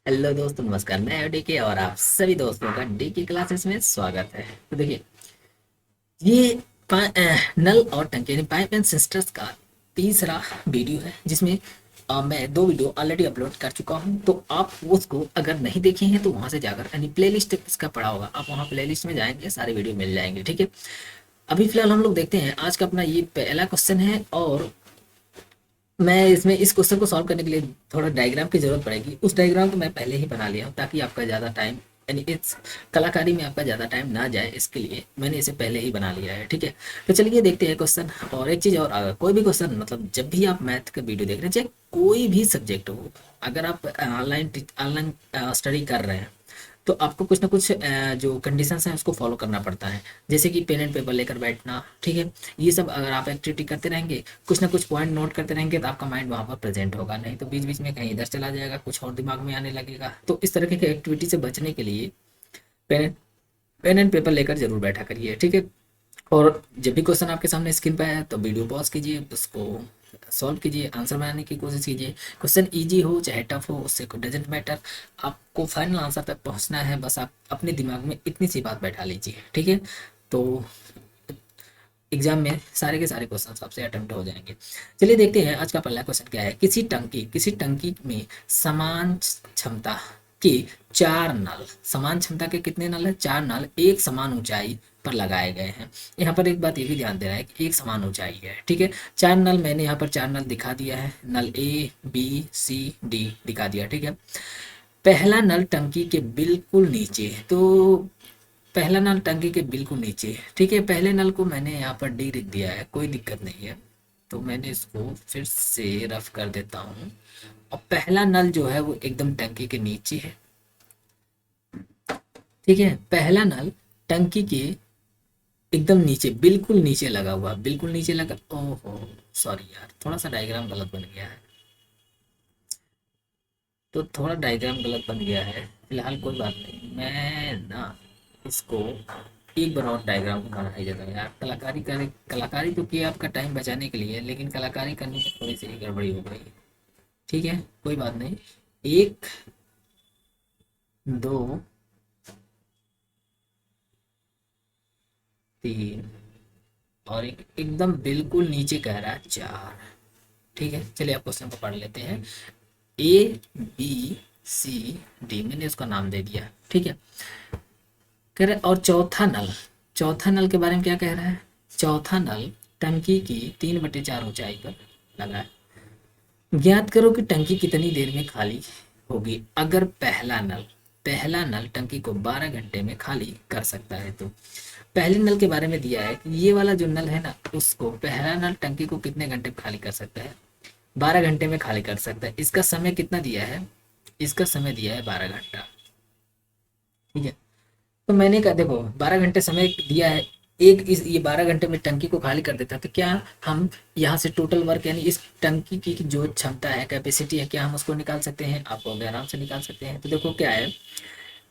Hello दोस्तों, नमस्कार। मैं हूं डीके और आप सभी दोस्तों का डीके क्लासेस में स्वागत है। तो देखिए, ये नल और टंकी यानी पाइप एंड सिस्टर्स का तीसरा वीडियो है, जिसमें मैं दो वीडियो ऑलरेडी अपलोड कर चुका हूं। तो आप उसको अगर नहीं देखे हैं तो वहां से जाकर यानी प्लेलिस्ट इसका पड़ा होगा, आप वहां प्लेलिस्ट में जाएंगे, सारे वीडियो मिल जाएंगे। ठीक है, अभी फिलहाल हम लोग देखते हैं आज का अपना ये पहला क्वेश्चन है। और मैं इसमें इस क्वेश्चन को सॉल्व करने के लिए थोड़ा डायग्राम की जरूरत पड़ेगी। उस डायग्राम को मैं पहले ही बना लिया हूँ ताकि आपका ज़्यादा टाइम यानी इस कलाकारी में आपका ज़्यादा टाइम ना जाए, इसके लिए मैंने इसे पहले ही बना लिया है। ठीक है, तो चलिए देखते हैं क्वेश्चन। और एक चीज़ और, अगर कोई भी क्वेश्चन मतलब जब भी आप मैथ का वीडियो देख रहे हैं, चाहे कोई भी सब्जेक्ट हो, अगर आप ऑनलाइन ऑनलाइन स्टडी कर रहे हैं तो आपको कुछ ना कुछ जो कंडीशंस हैं उसको फॉलो करना पड़ता है। जैसे कि पेन एंड पेपर लेकर बैठना। ठीक है, ये सब अगर आप एक्टिविटी करते रहेंगे, कुछ ना कुछ पॉइंट नोट करते रहेंगे, तो आपका माइंड वहाँ पर प्रेजेंट होगा। नहीं तो बीच बीच में कहीं इधर चला जाएगा, कुछ और दिमाग में आने लगेगा। तो इस तरह की एक्टिविटी से बचने के लिए पेन पेन एंड पेपर लेकर जरूर बैठा करिए। ठीक है, और जब भी क्वेश्चन आपके सामने स्क्रीन पर आया तो वीडियो पॉज कीजिए, उसको सॉल्व कीजिए, आंसर बनाने की कोशिश कीजिए। क्वेश्चन इजी हो चाहे टफ हो, उससे कोई डजेंट मैटर, आपको फाइनल आंसर तक पहुंचना है। बस आप अपने दिमाग में इतनी सी बात बैठा लीजिए। ठीक है, तो एग्जाम में सारे के सारे क्वेश्चन आपसे अटेम्प्ट हो जाएंगे। चलिए देखते हैं आज का पहला क्वेश्चन क्या है। किसी टंकी में समान क्षमता के चार नल, समान क्षमता के कितने नल है? चार नल एक समान ऊंचाई पर लगाए गए हैं। यहाँ पर एक बात ये भी ध्यान देना है कि एक समान ऊंचाई है। ठीक है, चार नल, मैंने यहाँ पर चार नल दिखा दिया है, नल ए बी सी डी दिखा दिया। ठीक है, पहला नल टंकी के बिल्कुल नीचे है, तो पहला नल टंकी के बिल्कुल नीचे है। ठीक है, पहले नल को मैंने यहाँ पर डी लिख दिया है, कोई दिक्कत नहीं है। तो मैंने इसको फिर से रफ कर देता हूँ। और पहला नल जो है वो एकदम टंकी के नीचे है। ठीक है, पहला नल टंकी के एकदम नीचे, बिल्कुल नीचे लगा हुआ, बिल्कुल नीचे लगा। ओहो, सॉरी यार, थोड़ा सा डायग्राम गलत बन गया है। तो थोड़ा डायग्राम गलत बन गया है, फिलहाल कोई बात नहीं। मैं ना इसको एक बार और डायग्राम को बना ही देता हूँ यार। कलाकारी करे, कलाकारी तो किया आपका टाइम बचाने के लिए, लेकिन कलाकारी करने में थोड़ी सी गड़बड़ी हो गई। ठीक है, कोई बात नहीं। एक, दो, तीन, और एक एकदम बिल्कुल नीचे कह रहा है चार। ठीक है, चलिए आप क्वेश्चन को पढ़ लेते हैं। ए बी सी डी, मैंने उसका नाम दे दिया। ठीक है, कह रहे और चौथा नल, चौथा नल के बारे में क्या कह रहा है? चौथा नल टंकी की 3/4 ऊंचाई पर लगा है। ज्ञात करो कि टंकी कितनी देर में खाली होगी अगर पहला नल टंकी को 12 घंटे में खाली कर सकता है। तो पहले नल के बारे में दिया है कि ये वाला जो नल है ना, उसको पहला नल टंकी को कितने घंटे में खाली कर सकता है? 12 घंटे में खाली कर सकता है। इसका समय कितना दिया है? इसका समय दिया है 12 घंटा। ठीक है, तो मैंने कहा देखो 12 घंटे समय दिया है, एक इस ये 12 घंटे में टंकी को खाली कर देता है, तो क्या हम यहाँ से टोटल वर्क यानी इस टंकी की जो क्षमता है, कैपेसिटी है, क्या हम उसको निकाल सकते हैं? आप लोग आराम से निकाल सकते हैं। तो देखो क्या है,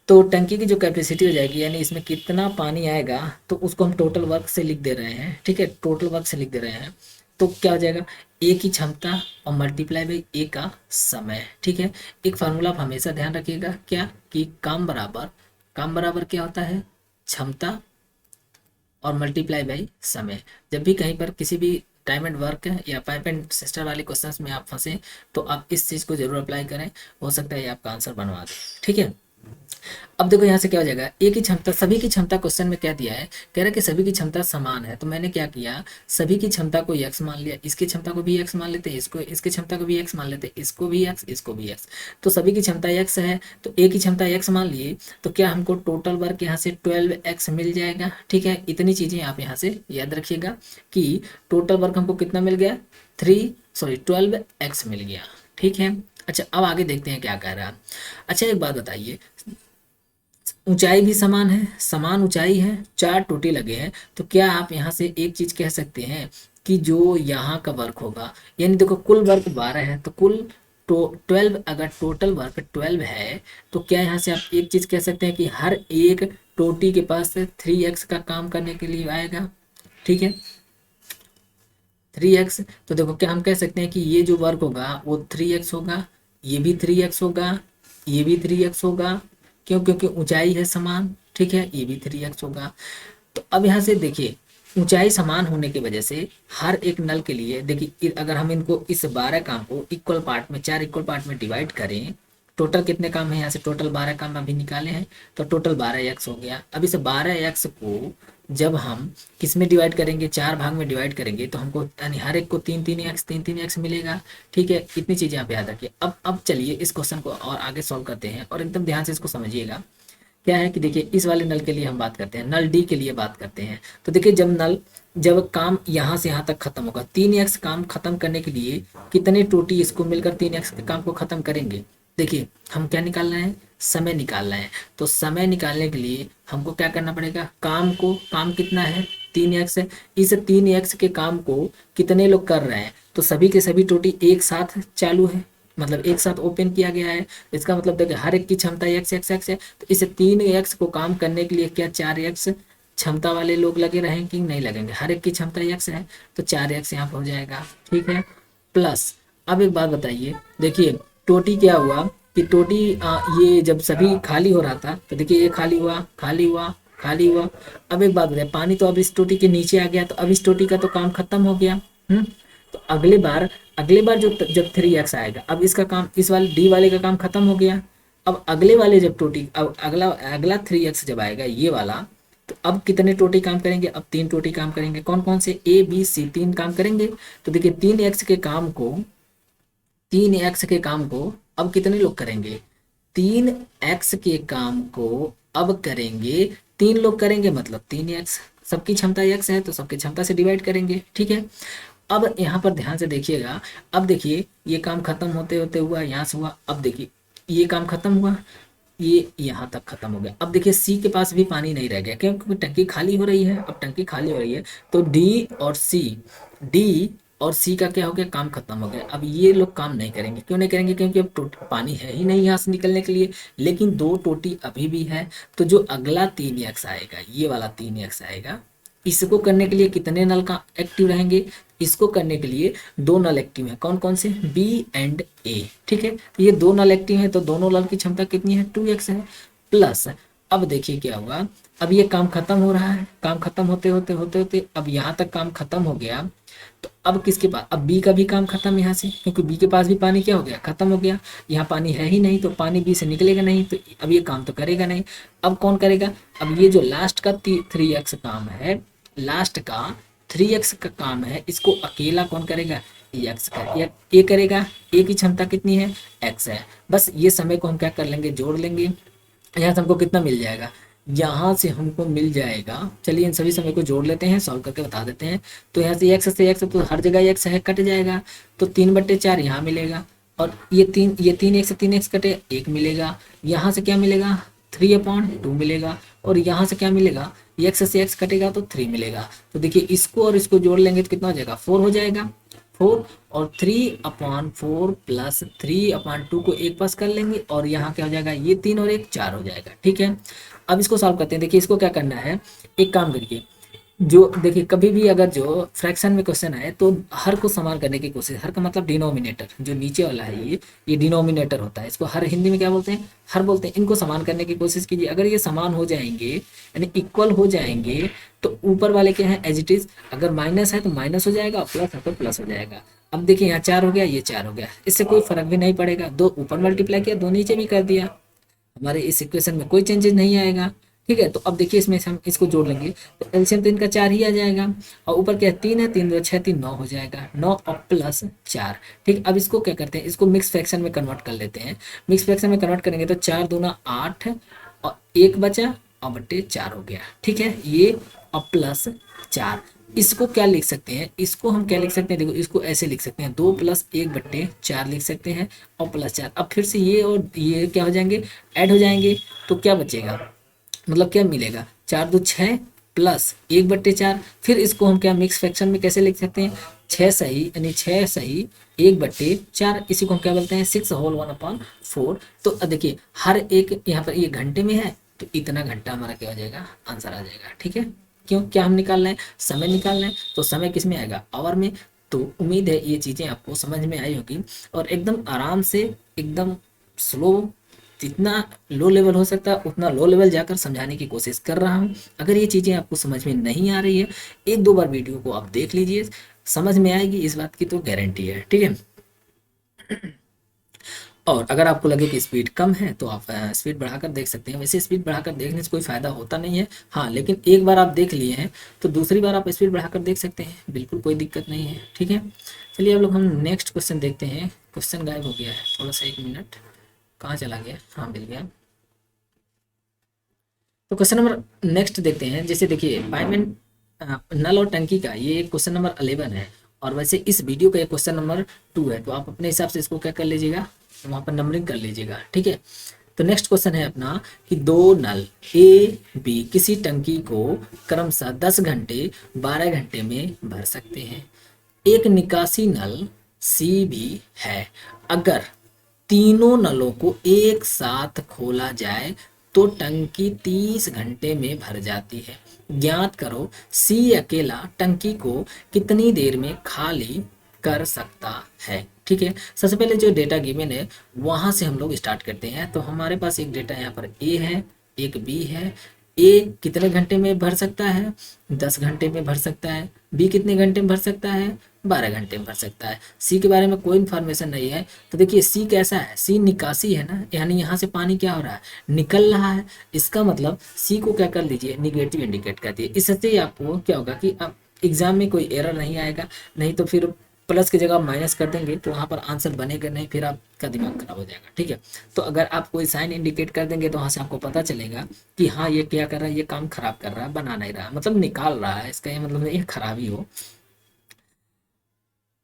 तो टंकी की जो कैपेसिटी हो जाएगी यानी इसमें कितना पानी आएगा, तो उसको हम टोटल वर्क से लिख दे रहे हैं। ठीक है, टोटल वर्क से लिख दे रहे हैं। तो क्या हो जाएगा, ए की क्षमता और मल्टीप्लाई बाई ए का समय। ठीक है, एक फार्मूला आप हमेशा ध्यान रखिएगा, क्या कि काम बराबर क्या होता है? क्षमता और मल्टीप्लाई बाई समय। जब भी कहीं पर किसी भी टाइम एंड वर्क या पाइप एंड सिस्टर वाले क्वेश्चंस में आप फंसे, तो आप इस चीज़ को जरूर अप्लाई करें, हो सकता है ये आपका आंसर बनवा दे। ठीक है, अब देखो यहाँ से क्या हो जाएगा, एक ही क्षमता, सभी की क्षमता क्वेश्चन में क्या दिया है, कह रहा है कि सभी की क्षमता समान है। तो मैंने क्या किया, सभी की क्षमता को x मान लिया, इसकी क्षमता को भी x मान लेते हैं, इसको इसकी क्षमता को भी x मान लेते हैं, इसको भी x, इसको भी x। तो सभी की क्षमता x है, तो एक ही क्षमता x मान लिए, तो क्या हमको टोटल वर्क यहाँ से 12x मिल जाएगा। ठीक है, इतनी चीजें आप यहाँ से याद रखिएगा कि टोटल वर्क हमको कितना मिल गया, 12x मिल गया। ठीक है, अच्छा अब आगे देखते हैं क्या कह रहा है। अच्छा एक बात बताइए, ऊंचाई भी समान है, समान ऊंचाई है, चार टोटे लगे हैं, तो क्या आप यहाँ से एक चीज कह सकते हैं कि जो यहाँ का वर्क होगा, यानी देखो कुल वर्क 12 है, तो कुल 12, अगर टोटल वर्क 12 है, तो क्या यहाँ से आप एक चीज कह सकते हैं कि हर एक टोटी के पास 3x का काम करने के लिए आएगा। ठीक है, 3x, तो देखो क्या हम कह सकते हैं कि ये जो वर्क होगा वो 3x होगा, ये भी 3x होगा, ये भी 3x होगा, क्यों? क्योंकि ऊंचाई है समान, ठीक है, ये भी 3x होगा। तो अब यहाँ से देखिए ऊंचाई समान होने की वजह से हर एक नल के लिए देखिए अगर हम इनको इस 12 काम को इक्वल पार्ट में, 4 इक्वल पार्ट में डिवाइड करें, टोटल कितने काम है यहाँ से, टोटल 12 काम अभी निकाले हैं, तो टोटल 12x हो गया। अब इस 12x को जब हम किस में डिवाइड करेंगे, 4 भाग में डिवाइड करेंगे, तो हमको यानी हर एक को 3 3x मिलेगा, ठीक है। इतनी चीज़ें आप याद रखिए। अब चलिए इस क्वेश्चन को और आगे सॉल्व करते हैं, और एकदम ध्यान से इसको समझिएगा। क्या है कि देखिए इस वाले नल के लिए हम बात करते हैं, नल डी के लिए बात करते हैं। तो देखिए जब काम यहाँ से यहाँ तक खत्म होगा, 3x काम खत्म करने के लिए कितने टोटी इसको मिलकर 3x के काम को खत्म करेंगे। देखिए हम क्या निकाल रहे हैं, समय निकाल रहे हैं। तो समय निकालने के लिए हमको क्या करना पड़ेगा, काम कितना है, 3x है। इस 3x के काम को कितने लोग कर रहे हैं, तो सभी के सभी टोटी एक साथ चालू है, मतलब एक साथ ओपन किया गया है। इसका मतलब देखिए हर एक की क्षमता x x x है, तो इस 3x को काम करने के लिए क्या 4x क्षमता वाले लोग लगे रहेंगे कि नहीं लगेंगे, हर एक की क्षमता x है, तो 4x यहाँ पर हो जाएगा, ठीक है। प्लस अब एक बात बताइए, देखिए टोटी क्या हुआ कि टोटी ये जब सभी खाली हो रहा था, तो देखिए ये खाली हुआ, खाली हुआ, खाली हुआ। अब एक बात बताइए, पानी तो अब इस टोटी के नीचे आ गया, तो अब इस टोटी का तो काम खत्म हो गया। तो अगले बार जो जब 3x आएगा, अब इसका काम, इस वाले डी वाले का काम खत्म हो गया। अब अगले वाले जब टोटी, अब अगला अगला 3x जब आएगा ये वाला, तो अब कितने टोटी काम करेंगे, अब 3 टोटी काम करेंगे। कौन कौन से, ए बी सी, 3 काम करेंगे। तो देखिए 3x के काम को अब कितने लोग करेंगे, 3x के काम को अब करेंगे 3 लोग करेंगे, मतलब 3x, सबकी क्षमता x है तो सबकी क्षमता से डिवाइड करेंगे, ठीक है। अब यहाँ पर ध्यान से देखिएगा, अब देखिए ये काम खत्म होते होते हुआ यहाँ से हुआ, अब देखिए ये काम खत्म हुआ, ये यहाँ तक खत्म हो गया। अब देखिए सी के पास भी पानी नहीं रह गया, क्यों? क्योंकि टंकी खाली हो रही है। अब टंकी खाली हो रही है तो डी और सी का क्या हो गया, काम खत्म हो गया। अब ये लोग काम नहीं करेंगे, क्यों नहीं करेंगे, क्योंकि अब पानी है ही नहीं यहाँ से निकलने के लिए। लेकिन 2 टोटी अभी भी है, तो जो अगला 3x आएगा, ये वाला 3x आएगा, इसको करने के लिए कितने नल का एक्टिव रहेंगे, इसको करने के लिए 2 नल एक्टिव है। कौन कौन से, बी एंड ए, ठीक है। तो ये 2 नल एक्टिव है, तो दोनों नल की क्षमता कितनी है, 2x है। प्लस अब देखिए क्या हुआ, अब ये काम खत्म हो रहा है, काम खत्म होते होते होते होते अब यहाँ तक काम खत्म हो गया। तो अब किसके पास, अब बी का भी काम खत्म यहाँ से, क्योंकि बी के पास भी पानी क्या हो गया, खत्म हो गया। यहाँ पानी है ही नहीं, तो पानी बी से निकलेगा नहीं, तो अब ये काम तो करेगा नहीं। अब कौन करेगा, अब ये जो लास्ट का 3x काम है, लास्ट का 3x का काम है, इसको अकेला कौन करेगा, x का, ये करेगा। ए की क्षमता कितनी है, x है। बस ये समय को हम क्या कर लेंगे, जोड़ लेंगे। यहाँ से हमको कितना मिल जाएगा, यहाँ से हमको मिल जाएगा, चलिए इन सभी समय को जोड़ लेते हैं, सॉल्व करके बता देते हैं। तो यहाँ से x तो हर जगह x है, कट जाएगा, तो 3/4 यहाँ मिलेगा। और ये 3x से 3x कटे 1 मिलेगा। यहाँ से क्या मिलेगा, 3/2 मिलेगा। और यहाँ से क्या मिलेगा, x से x कटेगा तो 3 मिलेगा। तो देखिए इसको और इसको जोड़ लेंगे तो कितना हो जाएगा, 4 हो जाएगा। 4 और 3/4 प्लस 3/2 को एक पास कर लेंगे, और यहाँ क्या हो जाएगा, ये 3 और 1 4 हो जाएगा, ठीक है। अब इसको सॉल्व करते हैं। देखिए इसको क्या करना है, एक काम करिए, जो देखिए कभी भी अगर जो फ्रैक्शन में क्वेश्चन आए तो हर को समान करने की कोशिश, हर का मतलब डिनोमिनेटर, जो नीचे वाला है ये डिनोमिनेटर होता है, इसको हर हिंदी में क्या बोलते हैं, हर बोलते हैं। इनको समान करने की कोशिश कीजिए। अगर ये समान हो जाएंगे यानी इक्वल हो जाएंगे, तो ऊपर वाले क्या है, एज इट इज। अगर माइनस है तो माइनस हो जाएगा, प्लस है तो प्लस हो जाएगा। अब देखिए यहाँ 4 हो गया, ये 4 हो गया, इससे कोई फर्क भी नहीं पड़ेगा। 2 ऊपर मल्टीप्लाई किया, 2 नीचे भी कर दिया, हमारे इस इक्वेशन में कोई चेंजेस नहीं आएगा, ठीक है। तो अब देखिए इसमें से हम इसको जोड़ लेंगे, तो एलसीएम तो इनका 4 ही आ जाएगा, और ऊपर क्या है, 3 है, 3 2 6 3 9 हो जाएगा, 9 और प्लस 4, ठीक। अब इसको क्या करते हैं, इसको मिक्स फ्रैक्शन में कन्वर्ट कर लेते हैं। मिक्स फ्रैक्शन में कन्वर्ट करेंगे तो 4 दूना 8 और 1 बचा और बटे 4 हो गया, ठीक है, ये और प्लस 4। इसको क्या लिख सकते हैं, इसको हम क्या लिख सकते हैं, देखो इसको ऐसे लिख सकते हैं, 2 + 1/4 लिख सकते हैं, और प्लस 4। अब फिर से ये और ये क्या हो जाएंगे, ऐड हो जाएंगे, तो क्या बचेगा, मतलब क्या मिलेगा, 4 2 6 प्लस 1/4। फिर इसको हम क्या मिक्स फ्रैक्शन में कैसे लिख सकते हैं, 6 सही, यानी 6 सही 1/4, इसी को हम क्या बोलते हैं, 6 होल 1/4। तो देखिए हर एक यहाँ पर ये घंटे में है, तो इतना घंटा हमारा क्या हो जाएगा, आंसर आ जाएगा, ठीक है। क्यों, क्या हम निकाल रहे हैं, समय निकाल रहे हैं, तो समय किस में आएगा, आवर में। तो उम्मीद है ये चीज़ें आपको समझ में आई होगी, और एकदम आराम से, एकदम स्लो जितना लो लेवल हो सकता है उतना लो लेवल जाकर समझाने की कोशिश कर रहा हूँ। अगर ये चीज़ें आपको समझ में नहीं आ रही है, एक दो बार वीडियो को आप देख लीजिए, समझ में आएगी, इस बात की तो गारंटी है। ठीक है। और अगर आपको लगे कि स्पीड कम है तो आप स्पीड बढ़ाकर देख सकते हैं। वैसे स्पीड बढ़ाकर देखने से कोई फ़ायदा होता नहीं है, हाँ, लेकिन एक बार आप देख लिए हैं तो दूसरी बार आप स्पीड बढ़ाकर देख सकते हैं, बिल्कुल कोई दिक्कत नहीं है। ठीक है। चलिए अब लोग हम नेक्स्ट क्वेश्चन देखते हैं। क्वेश्चन गायब हो गया है, थोड़ा सा 1 मिनट, कहाँ चला गया, हाँ मिल गया। तो क्वेश्चन नंबर नेक्स्ट देखते हैं। जैसे देखिए पाइपलाइन, नल और टंकी का ये क्वेश्चन नंबर 11 है, और वैसे इस वीडियो का ये क्वेश्चन नंबर 2 है, तो आप अपने हिसाब से इसको क्या कर लीजिएगा, वहाँ पर नंबरिंग कर लीजिएगा। ठीक है। तो नेक्स्ट क्वेश्चन है अपना कि दो नल ए बी किसी टंकी को क्रमशः 10 घंटे 12 घंटे में भर सकते हैं। एक निकासी नल सी भी है। अगर तीनों नलों को एक साथ खोला जाए तो टंकी 30 घंटे में भर जाती है। ज्ञात करो सी अकेला टंकी को कितनी देर में खाली कर सकता है। ठीक है। सबसे पहले जो डेटा गिवन है वहां से हम लोग स्टार्ट करते हैं। तो हमारे पास एक डेटा यहाँ पर ए है, एक बी है। ए कितने घंटे में भर सकता है, 10 घंटे में भर सकता है। बी कितने घंटे में भर सकता है, 12 घंटे में भर सकता है। सी के बारे में कोई इन्फॉर्मेशन नहीं है। तो देखिए सी कैसा है, सी निकासी है ना, यानी यहाँ से पानी क्या हो रहा है, निकल रहा है। इसका मतलब सी को क्या कर लीजिए, निगेटिव इंडिकेट कर दिए। इससे ही आपको क्या होगा कि अब एग्जाम में कोई एरर नहीं आएगा, नहीं तो फिर प्लस की जगह माइनस कर देंगे तो वहाँ पर आंसर बनेगा नहीं, फिर आपका दिमाग खराब हो जाएगा। ठीक है। तो अगर आप कोई साइन इंडिकेट कर देंगे तो वहाँ से आपको पता चलेगा कि हाँ ये क्या कर रहा है, ये काम खराब कर रहा है, बना नहीं रहा, मतलब निकाल रहा है। इसका ये मतलब नहीं है खराबी हो।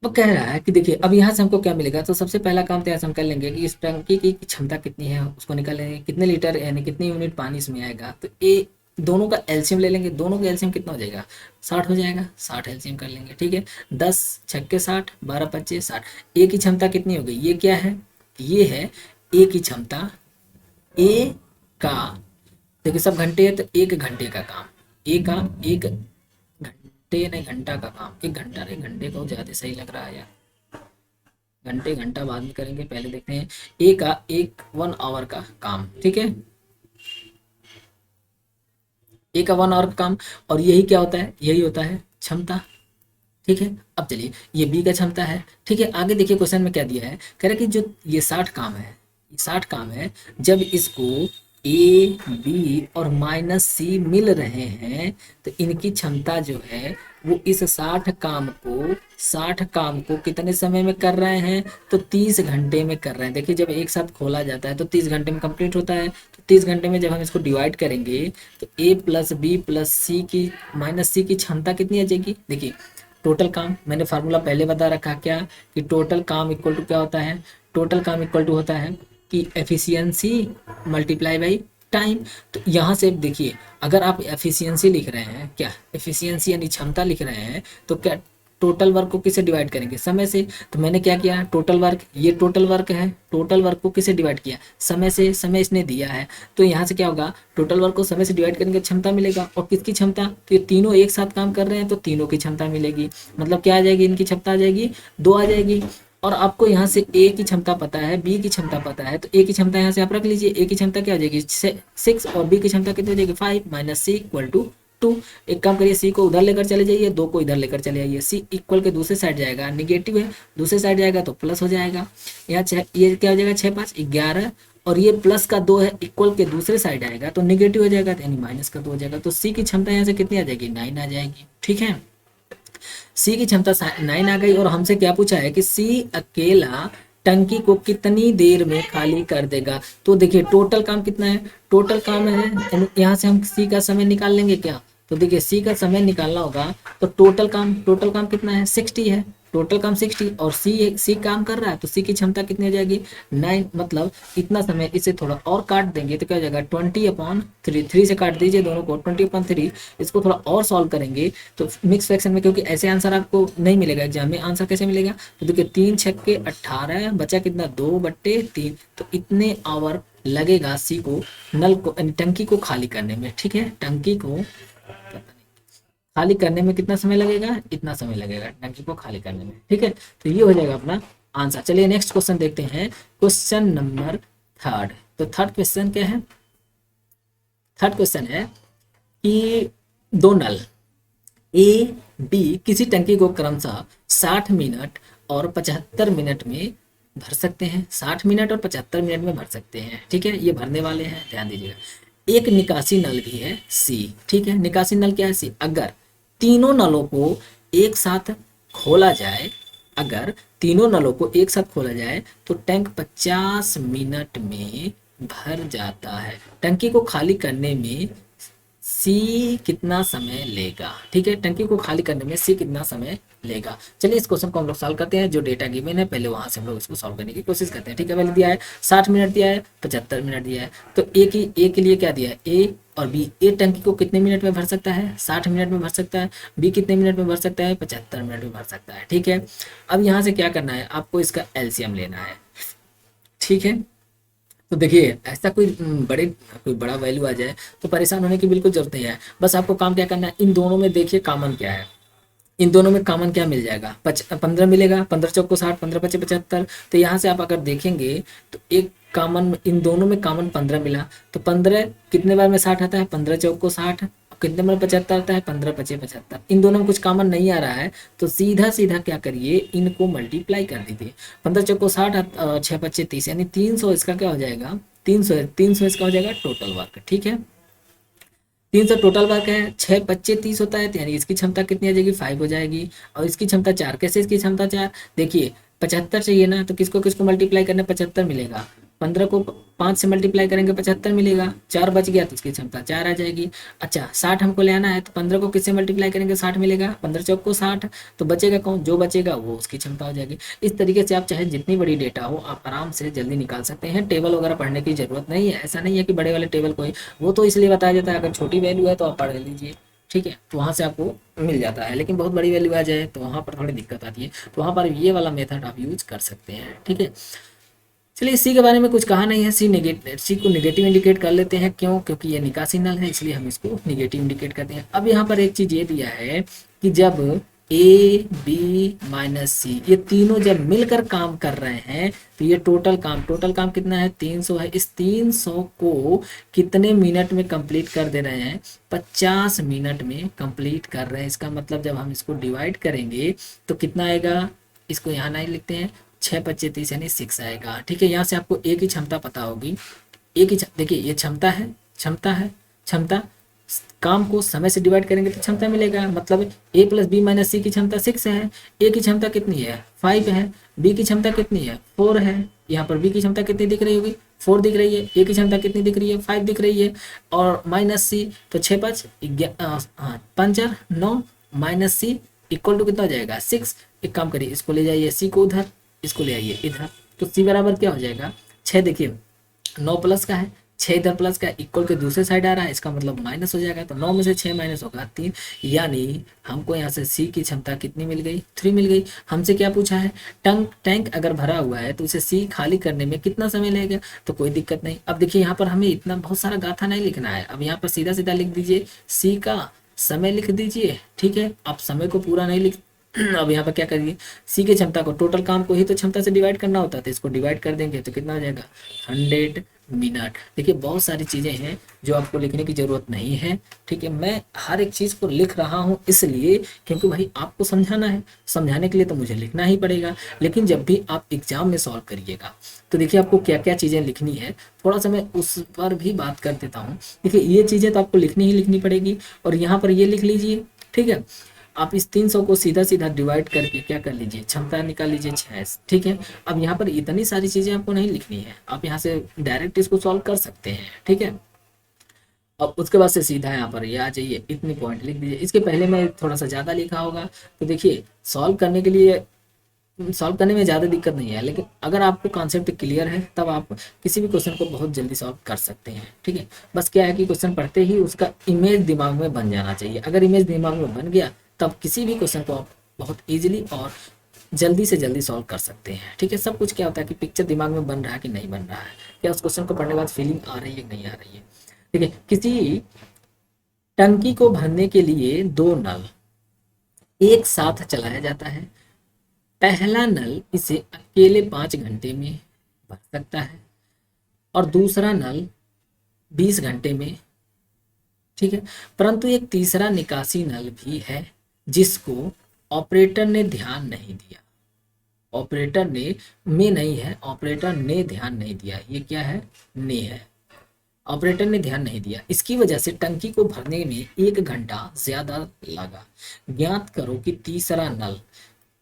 वो कह रहा है कि देखिए अब यहाँ से हमको क्या मिलेगा। तो सबसे पहला काम तो यहाँ से हम कर लेंगे कि इस टंकी की क्षमता कितनी है उसको निकालेंगे, कितने लीटर यानी कितनी यूनिट पानी इसमें आएगा। तो ये दोनों का एलसीएम ले लेंगे। दोनों का एलसीएम कितना हो जाएगा, 60 हो जाएगा। 60 एलसीएम कर लेंगे। ठीक है। 10 छक्के 60, 12 पच्चे 60। ए की क्षमता कितनी हो गई, ये क्या है, ये है ए की क्षमता। ए का देखिए सब घंटे है तो 1 घंटे का काम, ए का 1 घंटे नहीं घंटा का काम, 1 घंटा नहीं, घंटे को ज़्यादा सही लग रहा है यार, घंटे घंटा बाद में करेंगे, पहले देखते हैं। ए का 1 आवर का काम। ठीक है। ए का 1 आवर का काम, और यही क्या होता है, यही होता है क्षमता। ठीक है। अब चलिए ये बी का क्षमता है। ठीक है। आगे देखिए क्वेश्चन में क्या दिया है, कह रहा है कि जो ये 60 काम है, ये 60 काम है, जब इसको ए बी और माइनस सी मिल रहे हैं तो इनकी क्षमता जो है वो इस 60 काम को कितने समय में कर रहे हैं, तो 30 घंटे में कर रहे हैं। देखिए जब एक साथ खोला जाता है तो 30 घंटे में कंप्लीट होता है। तो 30 घंटे में जब हम इसको डिवाइड करेंगे तो ए प्लस बी प्लस सी की माइनस सी की क्षमता कितनी आ जाएगी। देखिए टोटल काम मैंने फार्मूला पहले बता रखा क्या, कि टोटल काम इक्वल टू क्या होता है, टोटल काम इक्वल टू होता है कि एफिशिएंसी मल्टीप्लाई बाई टाइम। तो यहाँ से देखिए अगर आप एफिशिएंसी लिख रहे हैं, क्या एफिशिएंसी यानी क्षमता लिख रहे हैं, तो क्या टोटल वर्क को किसे डिवाइड करेंगे, समय से। तो मैंने क्या किया, टोटल वर्क, ये टोटल वर्क है, टोटल वर्क को किसे डिवाइड किया, समय से, समय इसने दिया है। तो यहाँ से क्या होगा, टोटल वर्क को समय से डिवाइड करेंगे, क्षमता मिलेगा। और किसकी क्षमता, तो ये तीनों एक साथ काम कर रहे हैं तो तीनों की क्षमता मिलेगी। मतलब क्या आ जाएगी, इनकी क्षमता आ जाएगी 2 आ जाएगी। और आपको यहाँ से ए की क्षमता पता है, बी की क्षमता पता है, तो ए की क्षमता यहाँ से आप रख लीजिए। ए की क्षमता क्या हो जाएगी 6, और बी की क्षमता कितनी हो जाएगी 5 माइनस सी इक्वल टू 2। एक काम करिए, सी को उधर लेकर चले जाइए, 2 को इधर लेकर चले आइए। सी इक्वल के दूसरे साइड जाएगा, निगेटिव है, दूसरे साइड जाएगा तो प्लस हो जाएगा। यहाँ ये क्या हो जाएगा 6 5 11, और ये प्लस का 2 है, इक्वल के दूसरे साइड आएगा तो निगेटिव हो जाएगा, यानी माइनस का 2 हो जाएगा। तो सी की क्षमता यहाँ से कितनी आ जाएगी 9 आ जाएगी। ठीक है। सी की क्षमता 9 आ गई, और हमसे क्या पूछा है कि सी अकेला टंकी को कितनी देर में खाली कर देगा। तो देखिए टोटल काम कितना है, टोटल काम है, यहाँ से हम सी का समय निकाल लेंगे क्या। तो देखिए सी का समय निकालना होगा तो टोटल काम कितना है 60 है, टोटल काम 60, और सी काम कर रहा है तो सी की क्षमता कितनी हो जाएगी 9। मतलब इतना समय, इसे थोड़ा और काट देंगे तो क्या हो जाएगा 20/3, 3 से काट दीजिए दोनों को, 20/3। इसको थोड़ा और सॉल्व करेंगे तो मिक्स फ्रैक्शन में, क्योंकि ऐसे आंसर आपको नहीं मिलेगा एग्जाम में, आंसर कैसे मिलेगा, तो देखिए 3 छक्के 18, बचा कितना 2/3। तो इतने आवर लगेगा सी को नल को टंकी को खाली करने में। ठीक है। टंकी को खाली करने में कितना समय लगेगा, इतना समय लगेगा टंकी को खाली करने में। ठीक है। तो ये हो जाएगा अपना आंसर। चलिए नेक्स्ट क्वेश्चन देखते हैं, क्वेश्चन नंबर 3। तो थर्ड क्वेश्चन क्या है, थर्ड क्वेश्चन है कि दो नल ए बी किसी टंकी को क्रमशः 60 मिनट और 75 मिनट में भर सकते हैं, 60 मिनट और 75 मिनट में भर सकते हैं। ठीक है, ये भरने वाले हैं, ध्यान दीजिएगा। एक निकासी नल भी है सी। ठीक है, निकासी नल क्या है सी। अगर तीनों नलों को एक साथ खोला जाए, अगर तीनों नलों को एक साथ खोला जाए तो टैंक 50 मिनट में भर जाता है। टंकी को खाली करने में सी कितना समय लेगा। ठीक है, टंकी को खाली करने में सी कितना समय लेगा। चलिए इस क्वेश्चन को हम लोग सॉल्व करते हैं। जो डेटा गिवन है पहले वहां से हम लोग इसको सॉल्व करने की कोशिश करते हैं। ठीक है, पहले दिया है 60 मिनट, दिया है 75 मिनट दिया है। तो ए के लिए क्या दिया है, ए और बी। ए टंकी को कितने मिनट में भर सकता है, 60 मिनट में भर सकता है। बी कितने मिनट में भर सकता है, 75 मिनट में भर सकता है। ठीक है, अब यहाँ से क्या करना है, आपको इसका एलसीएम लेना है। ठीक है, तो देखिए ऐसा कोई बड़ा वैल्यू आ जाए तो परेशान होने की बिल्कुल जरूरत नहीं है। बस आपको काम क्या करना है, इन दोनों में देखिए कॉमन क्या है। इन दोनों में कॉमन क्या मिल जाएगा, 15 मिलेगा, 15 चौको 60, 15 पचे 75। तो यहाँ से आप अगर देखेंगे तो एक कॉमन, इन दोनों में कॉमन 15 मिला। तो 15 कितने बार में 60 आता है, 15 चौको 60। कितने बार 75 आता है, 15 पचे 75। इन दोनों में कुछ कॉमन नहीं आ रहा है तो सीधा सीधा क्या करिए, इनको मल्टीप्लाई कर दीजिए। 15 चौको 60, 6 पच्चे 30, यानी 300 इसका क्या हो जाएगा, 300 इसका हो जाएगा टोटल वर्क। ठीक है, 300 टोटल वर्क है, 6 बच्चे 30 होता है, तो यानी इसकी क्षमता कितनी आ जाएगी, 5 हो जाएगी। और इसकी क्षमता 4, कैसे इसकी क्षमता 4, देखिए 75 चाहिए ना, तो किसको किसको मल्टीप्लाई करना, 75 मिलेगा। 15 को 5 से मल्टीप्लाई करेंगे 75 मिलेगा, 4 बच गया तो इसकी क्षमता 4 आ जाएगी। अच्छा 60 हमको ले आना है, तो 15 को किससे मल्टीप्लाई करेंगे, 60 मिलेगा, 15 चौक को 60। तो बचेगा कौन, जो बचेगा वो उसकी क्षमता हो जाएगी। इस तरीके से आप चाहे जितनी बड़ी डेटा हो आप आराम से जल्दी निकाल सकते हैं। टेबल वगैरह पढ़ने की जरूरत नहीं है। ऐसा नहीं है कि बड़े वाले टेबल कोई, वो तो इसलिए बताया जाता है अगर छोटी वैल्यू है तो आप पढ़ लीजिए। ठीक है, तो वहाँ से आपको मिल जाता है। लेकिन बहुत बड़ी वैल्यू आ जाए तो वहाँ पर थोड़ी दिक्कत आती है, तो वहाँ पर ये वाला मेथड आप यूज कर सकते हैं। ठीक है, चलिए सी के बारे में कुछ कहा नहीं है। सी को निगेटिव इंडिकेट कर लेते हैं। क्यों, क्योंकि ये निकासी नल है इसलिए हम इसको निगेटिव इंडिकेट करते हैं। अब यहाँ पर एक चीज ये दिया है कि जब ए बी माइनस सी ये तीनों जब मिलकर काम कर रहे हैं तो ये टोटल काम कितना है, 300 है। इस 300 को कितने मिनट में कंप्लीट कर दे रहे हैं, 50 मिनट में कंप्लीट कर रहे हैं। इसका मतलब जब हम इसको डिवाइड करेंगे तो कितना आएगा, इसको यहाँ नहीं लिखते हैं, 6 पच्चे 30 यानी 6 आएगा। ठीक है, यहाँ से आपको एक ही क्षमता पता होगी, एक ही देखिए ये क्षमता काम को समय से डिवाइड करेंगे तो क्षमता मिलेगा। मतलब ए प्लस बी माइनस सी की क्षमता 6 है, ए की क्षमता कितनी है 5 है, बी की क्षमता कितनी है 4 है। यहाँ पर बी की क्षमता कितनी दिख रही होगी, 4 दिख रही है। ए की क्षमता कितनी दिख रही है, 5 दिख रही है। और माइनस सी तो 6 5 5 9 माइनस सी इक्वल टू कितना हो जाएगा 6। एक काम करिए, इसको ले जाइए सी को उधर, इसको ले आइए इधर, तो सी बराबर क्या हो जाएगा 6। देखिए 9 प्लस का है, 6 इधर प्लस का, इक्वल के दूसरे साइड आ रहा है, इसका मतलब माइनस हो जाएगा। तो 9 में से 6 माइनस होगा 3, यानी हमको यहाँ से सी की क्षमता कितनी मिल गई, 3 मिल गई। हमसे क्या पूछा है, टैंक अगर भरा हुआ है तो इसे सी खाली करने में कितना समय लगेगा, तो कोई दिक्कत नहीं। अब देखिए यहाँ पर हमें इतना बहुत सारा गाथा नहीं लिखना है। अब यहाँ पर सीधा सीधा लिख दीजिए, सी का समय लिख दीजिए। ठीक है, आप समय को पूरा नहीं लिख अब यहाँ पर क्या करिए, सी की क्षमता को, टोटल काम को ही तो क्षमता से डिवाइड करना होता है, तो इसको डिवाइड कर देंगे तो कितना आ जाएगा 100 मिनट। देखिए बहुत सारी चीज़ें हैं जो आपको लिखने की ज़रूरत नहीं है। ठीक है, मैं हर एक चीज़ को लिख रहा हूँ इसलिए क्योंकि भाई आपको समझाना है, समझाने के लिए तो मुझे लिखना ही पड़ेगा। लेकिन जब भी आप एग्जाम में सॉल्व करिएगा तो देखिए आपको क्या क्या चीज़ें लिखनी है, थोड़ा सा मैं उस पर भी बात कर देता हूँ। देखिए ये चीज़ें तो आपको लिखनी ही लिखनी पड़ेगी, और यहाँ पर ये लिख लीजिए। ठीक है, आप इस 300 को सीधा सीधा डिवाइड करके क्या कर लीजिए, क्षमता निकाल लीजिए 6। ठीक है, अब यहाँ पर इतनी सारी चीज़ें आपको नहीं लिखनी है, आप यहाँ से डायरेक्ट इसको सॉल्व कर सकते हैं। ठीक है, अब उसके बाद से सीधा यहाँ पर ये आ जाइए, इतनी पॉइंट लिख दीजिए। इसके पहले मैं थोड़ा सा ज़्यादा लिखा होगा, तो देखिए सॉल्व करने के लिए, सॉल्व करने में ज़्यादा दिक्कत नहीं है, लेकिन अगर आपको कॉन्सेप्ट क्लियर है तब आप किसी भी क्वेश्चन को बहुत जल्दी सॉल्व कर सकते हैं। ठीक है, बस क्या है कि क्वेश्चन पढ़ते ही उसका इमेज दिमाग में बन जाना चाहिए। अगर इमेज दिमाग में बन गया तब किसी भी क्वेश्चन को आप बहुत ईजिली और जल्दी से जल्दी सॉल्व कर सकते हैं। ठीक है, सब कुछ क्या होता है कि पिक्चर दिमाग में बन रहा है कि नहीं बन रहा है, क्या उस क्वेश्चन को पढ़ने के बाद फीलिंग आ रही है नहीं आ रही है। ठीक है, किसी टंकी को भरने के लिए 2 नल एक साथ चलाया जाता है। पहला नल इसे अकेले 5 घंटे में भर सकता है और दूसरा नल 20 घंटे में, ठीक है। परंतु एक तीसरा निकासी नल भी है जिसको ऑपरेटर ने ध्यान नहीं दिया। ऑपरेटर ने, में नहीं है, ऑपरेटर ने ध्यान नहीं दिया। ये क्या है? ने है। ऑपरेटर ने ध्यान नहीं दिया, इसकी वजह से टंकी को भरने में 1 घंटा ज्यादा लगा। ज्ञात करो कि तीसरा नल,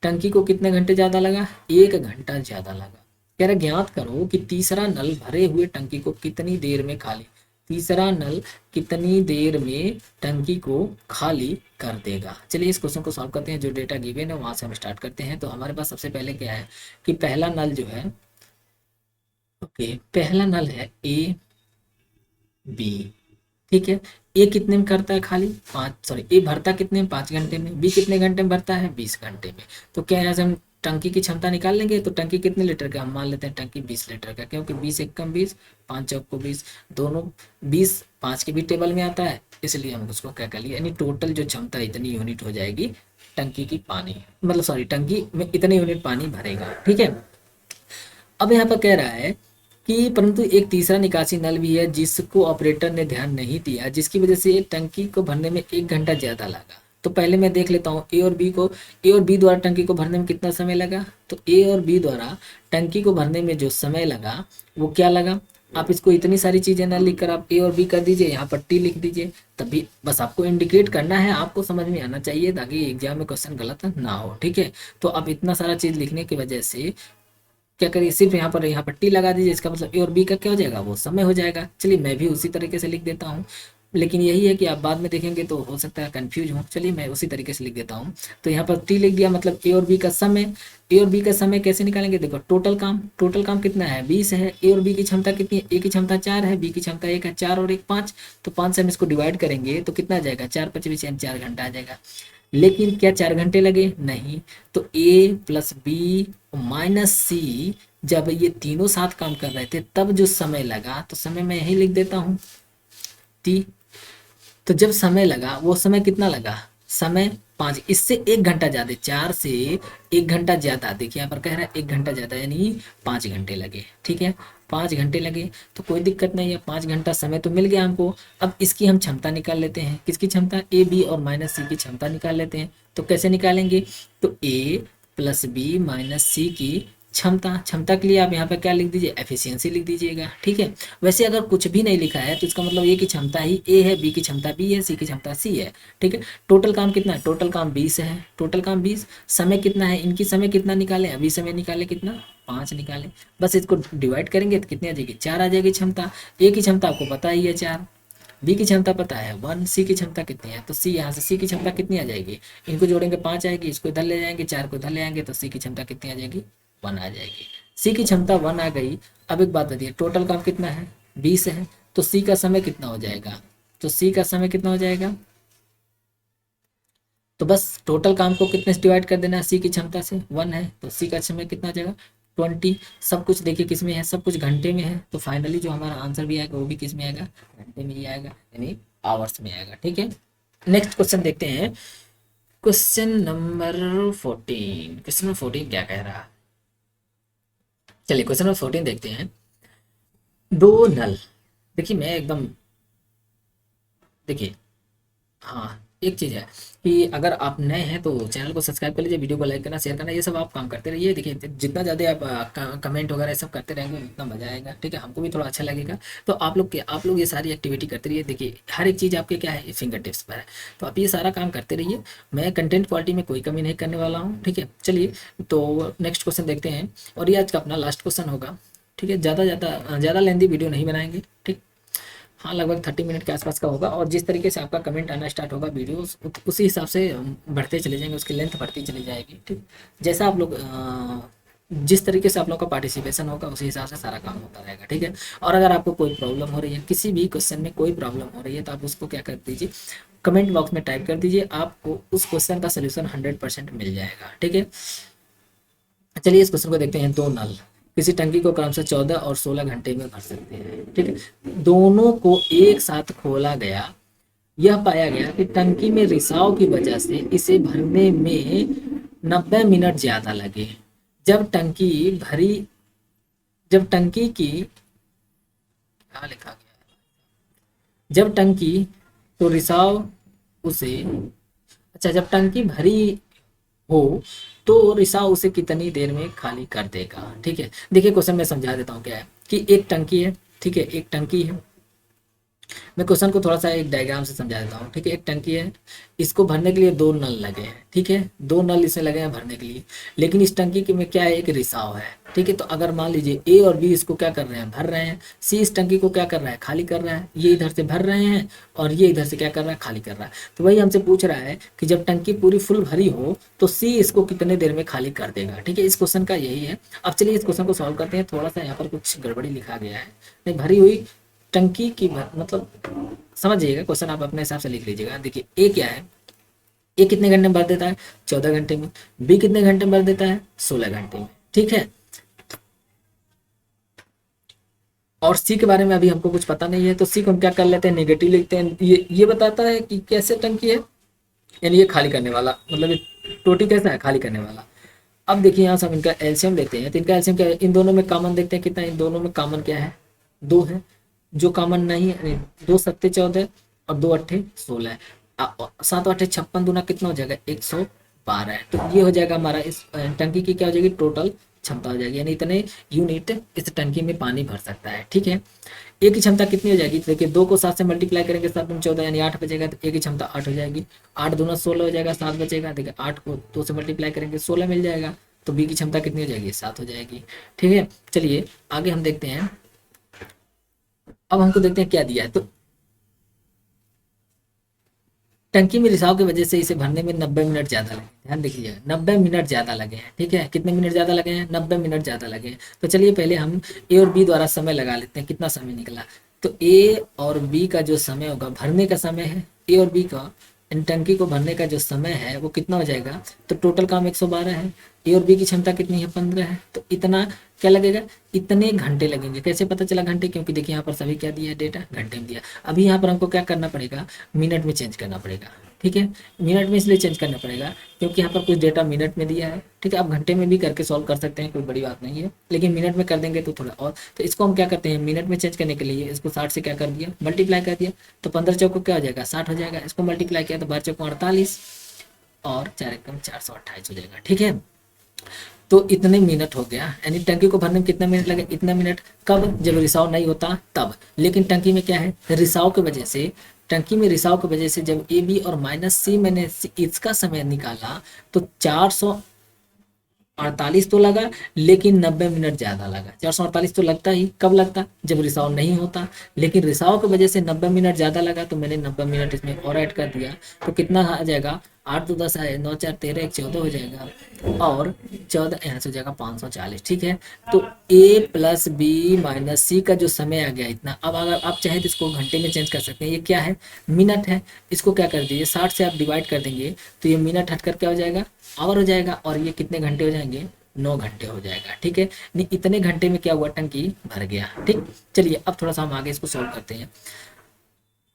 टंकी को कितने घंटे ज्यादा लगा? 1 घंटा ज्यादा लगा। कह रहा ज्ञात करो कि तीसरा नल भरे हुए टंकी को कितनी देर में खाली, तीसरा नल कितनी देर में टंकी को खाली कर देगा। चलिए इस क्वेश्चन को सॉल्व करते हैं। जो डेटा गिवन है वहां से हम स्टार्ट करते हैं। तो हमारे पास सबसे पहले क्या है कि पहला नल जो है, ओके, पहला नल है ए बी, ठीक है। ए कितने में करता है खाली? 5, सॉरी, ए भरता कितने में? 5 घंटे में। बी कितने घंटे में भरता है? 20 घंटे में। तो क्या यहाँ से हम टंकी की क्षमता निकाल लेंगे? तो टंकी कितने लीटर का? हम मान लेते हैं टंकी 20 लीटर का, क्योंकि 20 एक कम 20, 5 चौक को 20, दोनों 20, 5 के भी टेबल में आता है, इसलिए हम उसको क्या कर लिए, यानी टोटल जो क्षमता इतनी यूनिट हो जाएगी टंकी की पानी, मतलब सॉरी, टंकी में इतनी यूनिट पानी भरेगा, ठीक है। अब यहाँ पर कह रहा है कि परंतु एक तीसरा निकासी नल भी है जिसको ऑपरेटर ने ध्यान नहीं दिया, जिसकी वजह से टंकी को भरने में 1 घंटा ज्यादा लगा। तो पहले मैं देख लेता हूँ ए और बी को, ए और बी द्वारा टंकी को भरने में कितना समय लगा। तो ए और बी द्वारा टंकी को भरने में जो समय लगा वो क्या लगा। आप इसको इतनी सारी चीजें ना लिख कर आप ए और बी कर दीजिए, यहाँ पर टी लिख दीजिए, तभी बस आपको इंडिकेट करना है, आपको समझ में आना चाहिए ताकि एग्जाम में क्वेश्चन गलत ना हो, ठीक है। तो अब इतना सारा चीज लिखने की वजह से क्या करिए, सिर्फ यहाँ पर टी लगा दीजिए, इसका मतलब ए और बी का क्या हो जाएगा, वो समय हो जाएगा। चलिए मैं भी उसी तरीके से लिख देता हूँ, लेकिन यही है कि आप बाद में देखेंगे तो हो सकता है कंफ्यूज हो। चलिए मैं उसी तरीके से लिख देता हूँ। तो यहाँ पर टी लिख दिया, मतलब ए और बी का समय। ए और बी का समय कैसे निकालेंगे? देखो टोटल काम, टोटल काम कितना है? 20 है। ए और बी की क्षमता कितनी है? ए की क्षमता 4 है, बी की क्षमता 1 है, 4 और 1 5। तो 5 से हम इसको डिवाइड करेंगे तो कितना आ जाएगा? 4 5 20 यानी 4 घंटा आ जाएगा। लेकिन क्या 4 घंटे लगे? नहीं। तो ए प्लस बी माइनस सी, जब ये तीनों साथ काम कर रहे थे तब जो समय लगा, तो समय मैं यही लिख देता हूँ टी। तो जब समय लगा वो समय कितना लगा? समय 5, इससे 1 घंटा ज्यादा, 4 से 1 घंटा ज्यादा। देखिए यहाँ पर कह रहा है 1 घंटा ज्यादा, यानी 5 घंटे लगे, ठीक है। 5 घंटे लगे तो कोई दिक्कत नहीं है, 5 घंटा समय तो मिल गया हमको। अब इसकी हम क्षमता निकाल लेते हैं। किसकी क्षमता? ए बी और माइनस सी की क्षमता निकाल लेते हैं। तो कैसे निकालेंगे? तो ए प्लस बी माइनस सी की क्षमता, क्षमता के लिए आप यहाँ पे क्या लिख दीजिए? एफिशिएंसी लिख दीजिएगा, ठीक है। वैसे अगर कुछ भी नहीं लिखा है तो इसका मतलब ए की क्षमता ही ए है, बी की क्षमता बी है, सी की क्षमता सी है, ठीक है। टोटल काम कितना है? टोटल काम 20 है, टोटल काम 20। समय कितना है? इनकी समय कितना निकाले? अभी समय निकाले कितना? 5 निकाले। बस इसको डिवाइड करेंगे तो कितनी आ जाएगी? 4 आ जाएगी क्षमता। ए की क्षमता आपको पता ही है 4, बी की क्षमता पता है 1, सी की क्षमता कितनी है? तो सी, यहाँ से सी की क्षमता कितनी आ जाएगी? इनको जोड़ेंगे 5 आएगी, इसको इधर ले जाएंगे, 4 को इधर ले आएंगे, तो सी की क्षमता कितनी आ जाएगी? 1 आ जाएगी। सी की क्षमता 1 आ गई। अब एक बात बताइए, टोटल काम कितना है? 20 है। तो सी का समय कितना हो जाएगा? तो सी का समय कितना हो जाएगा? तो बस टोटल काम को कितने से डिवाइड कर देना है? सी की क्षमता से, 1 है, तो सी का समय कितना आ जाएगा? 20। सब कुछ देखिए किस में है? सब कुछ घंटे में है। तो फाइनली जो हमारा आंसर भी आएगा वो भी किस में आएगा? घंटे में ही आएगा, यानी आवर्स में आएगा, ठीक है। नेक्स्ट क्वेश्चन देखते हैं। क्वेश्चन नंबर 14, क्वेश्चन नंबर 14 क्या कह रहा है? चलिए क्वेश्चन नंबर 14 देखते हैं। दो नल, देखिए मैं एकदम, देखिए, हाँ एक चीज़ है कि अगर आप नए हैं तो चैनल को सब्सक्राइब कर लीजिए, वीडियो को लाइक करना, शेयर करना, ये सब आप काम करते रहिए। देखिए जितना ज़्यादा आप कमेंट वगैरह सब करते रहेंगे उतना मजा आएगा, ठीक है, हमको भी थोड़ा अच्छा लगेगा। तो आप लोग ये सारी एक्टिविटी करते रहिए। देखिए हर एक चीज़ आपके क्या है, फिंगर टिप्स पर है। तो आप ये सारा काम करते रहिए। मैं कंटेंट क्वालिटी में कोई कमी नहीं करने वाला हूँ, ठीक है। चलिए तो नेक्स्ट क्वेश्चन देखते हैं, और ये आज का अपना लास्ट क्वेश्चन होगा, ठीक है। ज़्यादा लेंथी वीडियो नहीं बनाएंगे, ठीक। हाँ लगभग 30 मिनट के आसपास का होगा, और जिस तरीके से आपका कमेंट आना स्टार्ट होगा वीडियोस उसी हिसाब से बढ़ते चले जाएंगे, उसकी लेंथ बढ़ती चली जाएगी, ठीक। जैसा आप लोग जिस तरीके से आप लोग का पार्टिसिपेशन होगा उसी हिसाब से सारा काम होता रहेगा, ठीक है। और अगर आपको कोई प्रॉब्लम हो रही है, किसी भी क्वेश्चन में कोई प्रॉब्लम हो रही है, तो आप उसको क्या कर दीजिए, कमेंट बॉक्स में टाइप कर दीजिए, आपको उस क्वेश्चन का सोल्यूशन 100% मिल जाएगा, ठीक है। चलिए इस क्वेश्चन को देखते हैं। दो नल किसी टंकी को क्रमशः 14 और 16 घंटे में भर सकते हैं, ठीक है। दोनों को एक साथ खोला गया, यह पाया गया कि टंकी में रिसाव की वजह से इसे भरने में 90 मिनट ज्यादा लगे। जब टंकी भरी जब टंकी की क्या लिखा गया है? जब टंकी तो रिसाव उसे, अच्छा जब टंकी भरी हो तो रिसाव उसे कितनी देर में खाली कर देगा। ठीक है, देखिए क्वेश्चन मैं समझा देता हूँ क्या है कि एक टंकी है, ठीक है, एक टंकी है। मैं क्वेश्चन को थोड़ा सा एक डायग्राम से समझा देता हूँ। ठीक है, एक टंकी है, इसको भरने के लिए दो नल लगे हैं। ठीक है, दो नल इसमें लगे हैं भरने के लिए, लेकिन इस टंकी के में क्या है, एक रिसाव है। ठीक है, तो अगर मान लीजिए ए और बी इसको क्या कर रहे हैं, भर रहे हैं, सी इस टंकी को क्या कर रहा है, खाली कर रहा है, ये इधर से भर रहे हैं और ये इधर से क्या कर रहा है, खाली कर रहा है। तो वही हमसे पूछ रहा है कि जब टंकी पूरी फुल भरी हो तो सी इसको कितने देर में खाली कर देगा। ठीक है, इस क्वेश्चन का यही है। अब चलिए इस क्वेश्चन को सॉल्व करते हैं। थोड़ा सा यहाँ पर कुछ गड़बड़ी लिखा गया है, नहीं भरी हुई टंकी की मतलब समझिएगा, क्वेश्चन आप अपने हिसाब से लिख लीजिएगा। देखिए ए क्या है, ए कितने घंटे में भर देता है, 14 घंटे में। बी कितने घंटे में भर देता है, 16 घंटे में। ठीक है, और सी के बारे में अभी हमको कुछ पता नहीं है, तो सी को हम क्या कर लेते हैं, नेगेटिव लिखते हैं। ये बताता है कि कैसे टंकी है, यानी ये खाली करने वाला, मतलब ये टोटी कैसा है, खाली करने वाला। अब देखिए यहाँ से हम इनका एलसीएम लेते हैं, तो इनका एलसीएम क्या है, इन दोनों में कॉमन देखते हैं कितना है, इन दोनों में कॉमन क्या है, 2 है। जो कॉमन नहीं है, 2 सत्ते 14 और 2 अट्ठे 16 है। 7 8 56 दूना कितना हो जाएगा, 112 है। तो ये हो जाएगा हमारा इस टंकी की क्या हो जाएगी, टोटल क्षमता हो जाएगी, यानी इतने यूनिट इस टंकी में पानी भर सकता है। ठीक है, ए की क्षमता कितनी हो जाएगी, तो देखिए 2 को 7 से मल्टीप्लाई करेंगे, 7 दूनी 14 यानी 8 बचेगा, तो ए की क्षमता 8 हो जाएगी। 8 दूना 16 हो जाएगा, 7 बचेगा। देखिए 8 को 2 से मल्टीप्लाई करेंगे 16 मिल जाएगा, तो बी की क्षमता कितनी हो जाएगी, 7 हो जाएगी। ठीक है, चलिए आगे हम देखते हैं। अब हमको देखते हैं क्या दिया है, तो टंकी में रिसाव की वजह से इसे भरने में 90 मिनट ज़्यादा लगे। ध्यान देखिएगा, 90 मिनट ज़्यादा लगे हैं। ठीक है, कितने मिनट ज़्यादा लगे हैं, 90 मिनट ज़्यादा लगे हैं। तो चलिए पहले हम ए और बी द्वारा समय लगा लेते हैं, कितना समय निकला। तो ए और बी का जो समय होगा, भरने का समय है, ए और बी का इन टंकी को भरने का जो समय है वो कितना हो जाएगा, तो टोटल काम 112 है। ए और बी की क्षमता कितनी है, 15 है। तो इतना क्या लगेगा, इतने घंटे लगेंगे। कैसे पता चला घंटे, क्योंकि देखिए यहाँ पर सभी क्या दिया है, डेटा घंटे में दिया। अभी यहाँ पर हमको क्या करना पड़ेगा, मिनट में चेंज करना पड़ेगा। ठीक है, मिनट में इसलिए चेंज करना पड़ेगा क्योंकि यहाँ पर कुछ डेटा मिनट में दिया है। ठीक है, आप घंटे में भी करके सॉल्व कर सकते हैं, कोई बड़ी बात नहीं है, लेकिन मिनट में कर देंगे तो थोड़ा और। तो इसको हम क्या करते हैं, मिनट में चेंज करने के लिए इसको 60 से क्या कर दिया, मल्टीप्लाई कर दिया। तो 15 चौको क्या हो जाएगा, 60 हो जाएगा। इसको मल्टीप्लाई किया तो 12 चौको 48 और 4 एकम 428 हो जाएगा। ठीक है, तो इतने मिनट हो गया, यानी टंकी को भरने में कितना मिनट लगे, इतना मिनट। कब, जब रिसाव नहीं होता तब। लेकिन टंकी में क्या है, रिसाव की वजह से, टंकी में रिसाव की वजह से जब ए बी और माइनस सी मैंने इसका समय निकाला तो 448 तो लगा, लेकिन 90 मिनट ज्यादा लगा। 448 तो लगता ही, कब लगता, जब रिसाव नहीं होता। लेकिन रिसाव की वजह से 90 मिनट ज्यादा लगा, तो मैंने 90 मिनट इसमें और ऐड कर दिया। तो कितना आ जाएगा, 8 2 10 है, 9 4 13 1 14 हो जाएगा, और 14 यहाँ से हो जाएगा 540। ठीक है, तो ए प्लस बी माइनस सी का जो समय आ गया इतना। अब अगर आप चाहें तो इसको घंटे में चेंज कर सकते हैं, ये क्या है, मिनट है। इसको क्या कर दीजिए, 60 से आप डिवाइड कर देंगे तो ये मिनट हटकर क्या हो जाएगा, आवर हो जाएगा, और ये कितने घंटे हो जाएंगे, 9 घंटे हो जाएगा। ठीक है, नहीं इतने घंटे में क्या हुआ, टंकी भर गया। ठीक, चलिए अब थोड़ा सा हम आगे इसको सॉल्व करते हैं।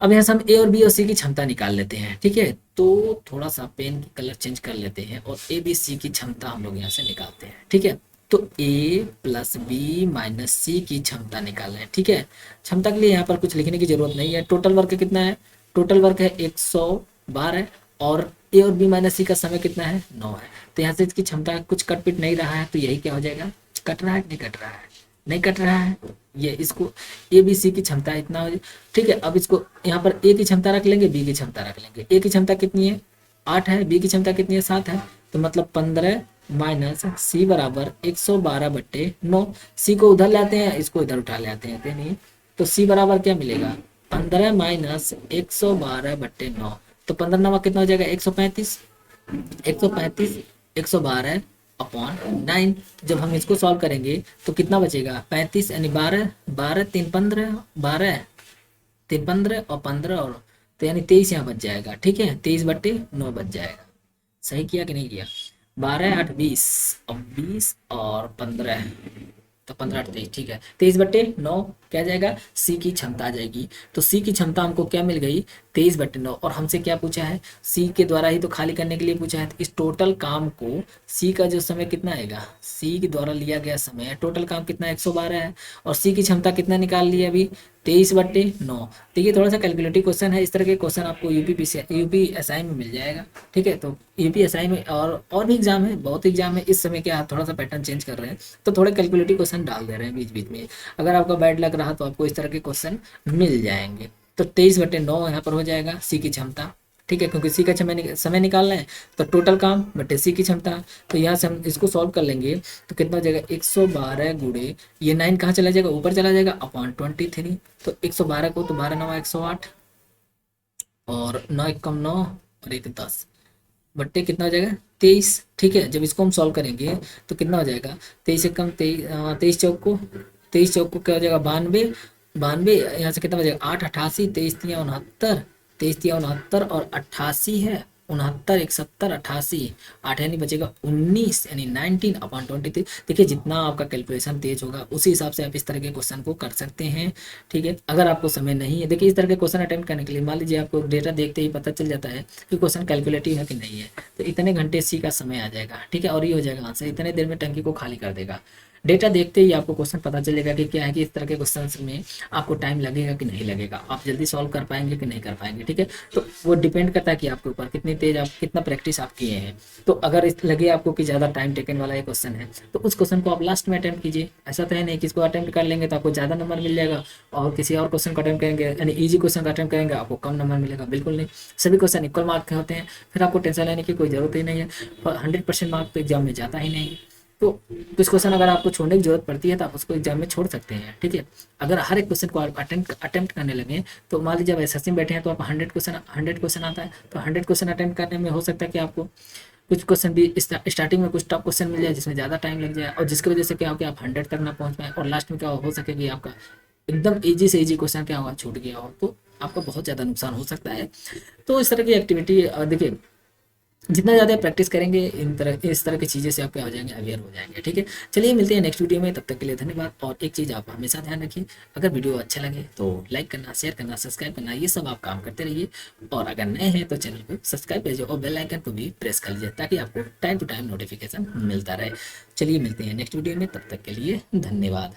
अब यहाँ से हम ए और बी और सी की क्षमता निकाल लेते हैं। ठीक है, तो थोड़ा सा पेन की कलर चेंज कर लेते हैं और ए बी सी की क्षमता हम लोग यहाँ से निकालते हैं। ठीक है, तो ए प्लस बी माइनस सी की क्षमता निकाल रहे हैं। ठीक है, क्षमता के लिए यहाँ पर कुछ लिखने की जरूरत नहीं है। टोटल वर्क कितना है, टोटल वर्क है 112, और ए और बी माइनस सी का समय कितना है, 9 है। तो यहाँ से इसकी क्षमता कुछ कट पिट नहीं रहा है, तो यही क्या हो जाएगा, कट रहा है, नहीं कट रहा है, नहीं कट रहा है। ये इसको ए बी सी की क्षमता इतना हो जाए। ठीक है, अब इसको यहाँ पर ए की क्षमता रख लेंगे, बी की क्षमता रख लेंगे। ए की क्षमता कितनी है, 8 है, बी की क्षमता कितनी है, 7 है। तो मतलब 15 माइनस सी बराबर 112/9। सी को उधर लाते हैं, इसको इधर उठा ले आते हैं, नहीं तो सी बराबर क्या मिलेगा, 15 माइनस 112/9। तो 15 नवा कितना हो जाएगा, 135। 135 112 अपॉन 9। जब हम इसको सॉल्व करेंगे तो कितना बचेगा, 35 यानी 12, 12 3 15, 12 3 15 और 15 और, तो यानी 23 यहाँ बच जाएगा। ठीक है, 23/9 बच जाएगा। सही किया कि नहीं किया, 12 8 20 और 20 और 15, तो 15 8 23। ठीक है, 23/9 क्या जाएगा, सी की क्षमता आ जाएगी। तो सी की क्षमता हमको क्या मिल गई, 23/9। और हमसे क्या पूछा है, सी के द्वारा ही तो खाली करने के लिए पूछा है। तो इस टोटल काम को सी का जो समय कितना आएगा, सी के द्वारा लिया गया समय टोटल काम कितना 112 है, और सी की क्षमता कितना निकाल लिया अभी, 23/9। देखिए थोड़ा सा कैलकुलेटिव क्वेश्चन है, इस तरह के क्वेश्चन आपको यूपीएसआई में मिल जाएगा। ठीक है, तो यूपीएसआई में और भी एग्जाम है, बहुत एग्जाम है, इस समय क्या आप थोड़ा सा पैटर्न चेंज कर रहे हैं, तो थोड़े कैलकुलेटिव क्वेश्चन डाल दे रहे हैं बीच बीच में। अगर आपका बैड लग रहा तो आपको इस तरह के क्वेश्चन मिल जाएंगे। तो 23/9 यहाँ पर हो जाएगा सी की क्षमता। ठीक है, क्योंकि सी का समय निकालना है, तो टोटल काम बटे सी की क्षमता। तो यहाँ से हम इसको सॉल्व कर लेंगे तो कितना हो जाएगा, 112 गुणे ये 9 कहाँ चला जाएगा, ऊपर चला जाएगा, अपॉन 23। तो 112 को तो 12 9 108, और 9 1 कम 9 और 1 10, बट्टे कितना हो जाएगा 23। ठीक है, जब इसको हम सॉल्व करेंगे तो कितना हो जाएगा, 23 एक कम 23, 23 चौक को क्या हो जाएगा 92, 92 यहाँ से कितना हो जाएगा 8 88, 23 तिया 69, 23 तिया 69 और 88 है 69 1 70 88, 8 यानी बचेगा 19 यानी 19/23। देखिए जितना आपका कैलकुलेशन तेज होगा उसी हिसाब से आप इस तरह के क्वेश्चन को कर सकते हैं। ठीक है, अगर आपको समय नहीं है, देखिए इस तरह के क्वेश्चन अटेम्प्ट करने के लिए मान लीजिए आपको डेटा देखते ही पता चल जाता है कि क्वेश्चन कैलकुलेटिव है कि नहीं है, तो इतने घंटे सी का समय आ जाएगा। ठीक है, और ये हो जाएगा आंसर, इतने देर में टंकी को खाली कर देगा। डेटा देखते ही आपको क्वेश्चन पता चलेगा कि क्या है कि इस तरह के क्वेश्चन में आपको टाइम लगेगा कि नहीं लगेगा, आप जल्दी सॉल्व कर पाएंगे कि नहीं कर पाएंगे। ठीक है, तो वो डिपेंड करता है कि आपके ऊपर कितनी तेज आप कितना प्रैक्टिस आप किए हैं। तो अगर इस लगे आपको कि ज़्यादा टाइम टेकन वाला ये क्वेश्चन है तो उस क्वेश्चन को आप लास्ट में अटेम्प्ट कीजिए। ऐसा तो है नहीं कि इसको अटेम्प्ट कर लेंगे तो आपको ज़्यादा नंबर मिल जाएगा, और किसी और क्वेश्चन को अटेम्प्ट करेंगे यानी ईजी क्वेश्चन का अटेम्प्ट करेंगे आपको कम नंबर मिलेगा, बिल्कुल नहीं। सभी क्वेश्चन इक्वल मार्क के होते हैं, फिर आपको टेंशन लेने की कोई ज़रूरत ही नहीं है। 100% मार्क तो एग्जाम में जाता ही नहीं। तो कुछ क्वेश्चन अगर आपको छोड़ने की जरूरत पड़ती है तो आप उसको एग्जाम में छोड़ सकते हैं। ठीक है, अगर हर एक क्वेश्चन को आप अटेम्प्ट करने लगे तो मान लीजिए आप एसएससी में बैठे हैं तो आप 100 क्वेश्चन आता है, तो 100 क्वेश्चन अटेम्प्ट करने में हो सकता है कि आपको कुछ क्वेश्चन भी स्टार्टिंग में कुछ टफ क्वेश्चन मिल जाए जिसमें ज़्यादा टाइम लग जाए, और जिसकी वजह से क्या हो कि आप 100 तक ना पहुँच पाए, और लास्ट में क्या हो सके कि आपका एकदम ईजी से ईजी क्वेश्चन क्या हुआ छूट गया हो, तो आपका बहुत ज़्यादा नुकसान हो सकता है। तो इस तरह की एक्टिविटी देखिए जितना ज़्यादा प्रैक्टिस करेंगे इस तरह की चीज़ें से आप क्या हो जाएंगे, अवेयर हो जाएंगे। ठीक है, चलिए मिलते हैं नेक्स्ट वीडियो में, तब तक के लिए धन्यवाद। और एक चीज़ आप हमेशा ध्यान रखिए, अगर वीडियो अच्छा लगे तो लाइक करना, शेयर करना, सब्सक्राइब करना, ये सब आप काम करते रहिए। और अगर नए हैं तो चैनल को सब्सक्राइब कीजिए और बेल आइकन को भी प्रेस कर लीजिए ताकि आपको टाइम टू टाइम नोटिफिकेशन मिलता रहे। चलिए मिलते हैं नेक्स्ट वीडियो में, तब तक के लिए धन्यवाद।